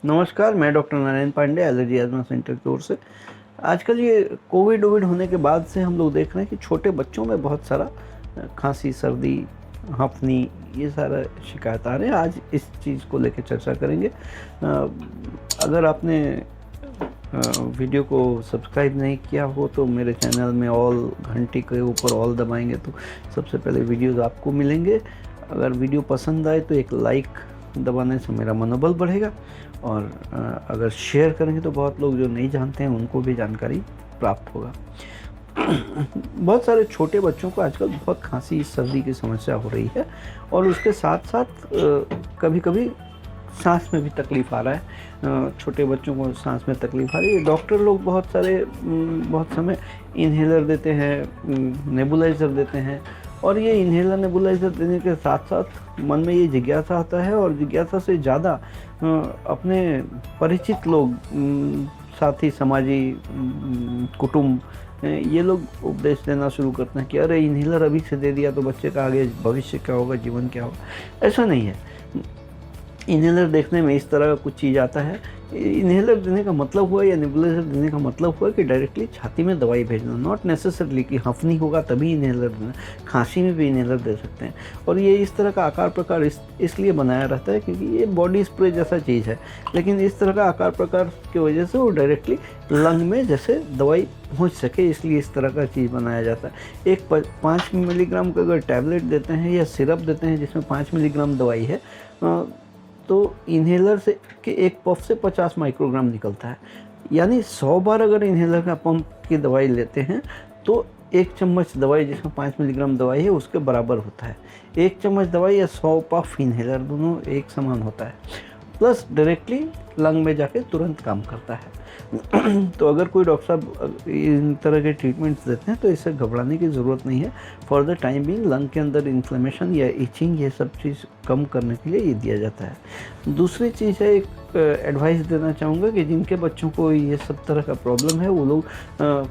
नमस्कार, मैं doctor Narayan Pandey allergy asthma centre की ओर से। आजकल ये कोविड होने के बाद से हम लोग देख रहे हैं कि छोटे बच्चों में बहुत सारा खांसी, सर्दी, हँफनी ये सारा शिकायत आ रहे हैं। आज इस चीज़ को लेकर चर्चा करेंगे। अगर आपने वीडियो को सब्सक्राइब नहीं किया हो तो मेरे चैनल में ऑल घंटी के ऊपर ऑल दबाएंगे तो सबसे पहले वीडियोज़ आपको मिलेंगे। अगर वीडियो पसंद आए तो एक लाइक दबाने से मेरा मनोबल बढ़ेगा और अगर शेयर करेंगे तो बहुत लोग जो नहीं जानते हैं उनको भी जानकारी प्राप्त होगा। बहुत सारे छोटे बच्चों को आजकल बहुत खांसी, सर्दी की समस्या हो रही है और उसके साथ साथ कभी कभी सांस में भी तकलीफ़ आ रहा है। छोटे बच्चों को सांस में तकलीफ़ आ रही है। डॉक्टर लोग बहुत समय इन्हेलर देते हैं, नेबुलाइज़र देते हैं और ये इन्हेलर नेबुलाइज़र देने के साथ साथ मन में ये जिज्ञासा आता है और जिज्ञासा से ज़्यादा अपने परिचित लोग, साथी, समाजी, कुटुंब, ये लोग उपदेश देना शुरू करते हैं कि अरे इन्हेलर अभी से दे दिया तो बच्चे का आगे भविष्य क्या होगा, जीवन क्या होगा। ऐसा नहीं है। इन्हेलर देखने में इस तरह का कुछ चीज़ आता है। इन्हेलर देने का मतलब हुआ या नेबुलाइज़र देने का मतलब हुआ कि डायरेक्टली छाती में दवाई भेजना, नॉट नेसेसरली कि हँफनी होगा तभी इन्हेलर देना। खांसी में भी इन्हेलर दे सकते हैं और ये इस तरह का आकार प्रकार इसलिए बनाया रहता है क्योंकि ये बॉडी स्प्रे जैसा चीज़ है, लेकिन इस तरह का आकार प्रकार की वजह से वो डायरेक्टली लंग में जैसे दवाई पहुँच सके, इसलिए इस तरह का चीज़ बनाया जाता है। एक 5 मिलीग्राम का अगर टैबलेट देते हैं या सिरप देते हैं जिसमें 5 मिलीग्राम दवाई है तो इन्हेलर से के एक पफ से 50 माइक्रोग्राम निकलता है। यानी 100 बार अगर इन्हेलर का पंप की दवाई लेते हैं तो 1 चम्मच दवाई जिसमें 5 मिलीग्राम दवाई है उसके बराबर होता है। 1 चम्मच दवाई या 100 पफ इन्हेलर दोनों एक समान होता है, प्लस डायरेक्टली लंग में जाके तुरंत काम करता है। तो अगर कोई डॉक्टर साहब इन तरह के ट्रीटमेंट्स देते हैं तो इससे घबराने की ज़रूरत नहीं है। For the time being lung के अंदर इन्फ्लेमेशन या इचिंग ये सब चीज़ कम करने के लिए ये दिया जाता है। दूसरी चीज़ है, एक एडवाइस देना चाहूँगा कि जिनके बच्चों को ये सब तरह का प्रॉब्लम है वो लोग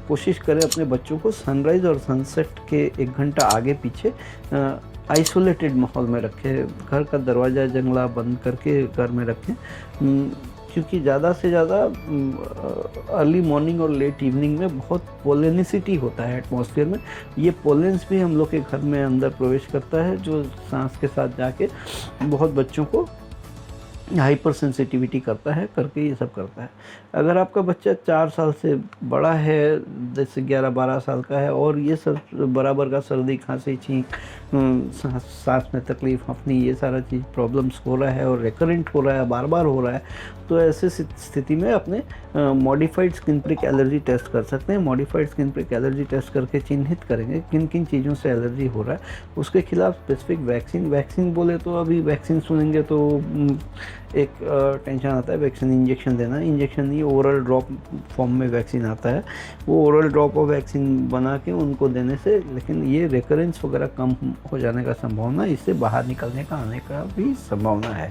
कोशिश करें अपने बच्चों को सनराइज़ और सनसेट के 1 घंटा आगे पीछे आइसोलेटेड माहौल में रखें। घर का दरवाज़ा जंगला बंद करके घर में रखें, क्योंकि ज़्यादा से ज़्यादा अर्ली मॉर्निंग और लेट इवनिंग में बहुत पोलेनिसिटी होता है एटमॉस्फेयर में। ये पोलेंस भी हम लोग के घर में अंदर प्रवेश करता है जो सांस के साथ जाके बहुत बच्चों को हाइपर सेंसिटिविटी करके ये सब करता है। अगर आपका बच्चा 4 साल से बड़ा है, जैसे 11-12 साल का है और ये सब बराबर का सर्दी, खांसी, छींक, सांस में तकलीफ, हँफनी ये सारा चीज़ प्रॉब्लम्स हो रहा है और रिकरेंट हो रहा है, बार बार हो रहा है, तो ऐसे स्थिति में अपने modified skin prick allergy test कर सकते हैं। Modified skin prick allergy test करके चिन्हित करेंगे किन किन चीज़ों से एलर्जी हो रहा है, उसके खिलाफ स्पेसिफिक वैक्सीन बोले तो अभी वैक्सीन सुनेंगे तो एक टेंशन आता है। वैक्सीन इंजेक्शन देना, इंजेक्शन नहीं, ओरल ड्रॉप फॉर्म में वैक्सीन आता है, वो ओरल ड्रॉप ऑफ वैक्सीन बना के उनको देने से, लेकिन ये रिकरेंस वगैरह कम हो जाने का संभावना, इससे बाहर निकलने का आने का भी संभावना है।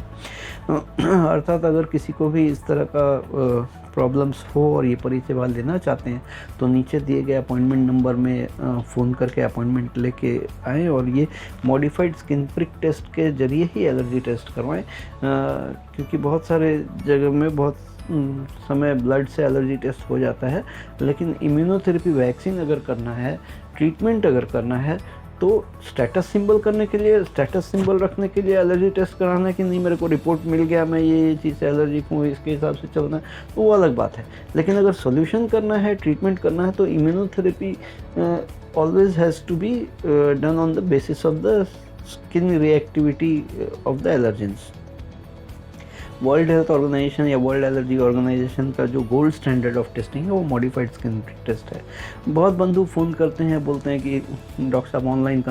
अर्थात अगर किसी को भी इस तरह का प्रॉब्लम्स हो और ये परिसेवा लेना चाहते हैं तो नीचे दिए गए अपॉइंटमेंट नंबर में फ़ोन करके अपॉइंटमेंट लेके आएँ और ये मॉडिफाइड स्किन प्रिक टेस्ट के ज़रिए ही एलर्जी टेस्ट करवाएं, क्योंकि बहुत सारे जगह में बहुत समय ब्लड से एलर्जी टेस्ट हो जाता है, लेकिन इम्यूनोथेरेपी, वैक्सीन अगर करना है, ट्रीटमेंट अगर करना है तो स्टेटस सिंबल करने के लिए, स्टेटस सिंबल रखने के लिए एलर्जी टेस्ट कराना है कि नहीं, मेरे को रिपोर्ट मिल गया, मैं ये चीज़ से एलर्जिक हूँ, इसके हिसाब से चलना है, तो वो अलग बात है। लेकिन अगर सॉल्यूशन करना है, ट्रीटमेंट करना है तो immunotherapy always has to be done on the basis of the skin reactivity of the allergens. World Health Organization या वर्ल्ड एलर्जी ऑर्गेनाइजेशन का जो गोल्ड स्टैंडर्ड ऑफ टेस्टिंग है वो मॉडिफाइड स्किन टेस्ट है। बहुत बंधु फ़ोन करते हैं, बोलते हैं कि डॉक्टर साहब ऑनलाइन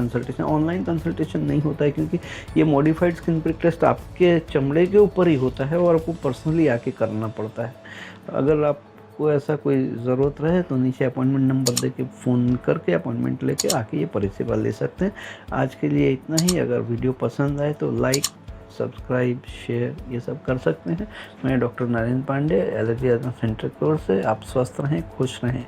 कंसल्टेशन नहीं होता है, क्योंकि ये मॉडिफाइड स्किन प्रिक टेस्ट आपके चमड़े के ऊपर ही होता है और आपको पर्सनली आके करना पड़ता है। अगर आपको ऐसा कोई ज़रूरत रहे तो नीचे अपॉइंटमेंट नंबर दे के फ़ोन करके अपॉइंटमेंट लेके आके ये परिसेवा ले सकते हैं। आज के लिए इतना ही। अगर वीडियो पसंद आए तो लाइक, सब्सक्राइब, शेयर ये सब कर सकते हैं। मैं doctor Narayan Pandey allergy asthma centre की ओर से। आप स्वस्थ रहें, खुश रहें।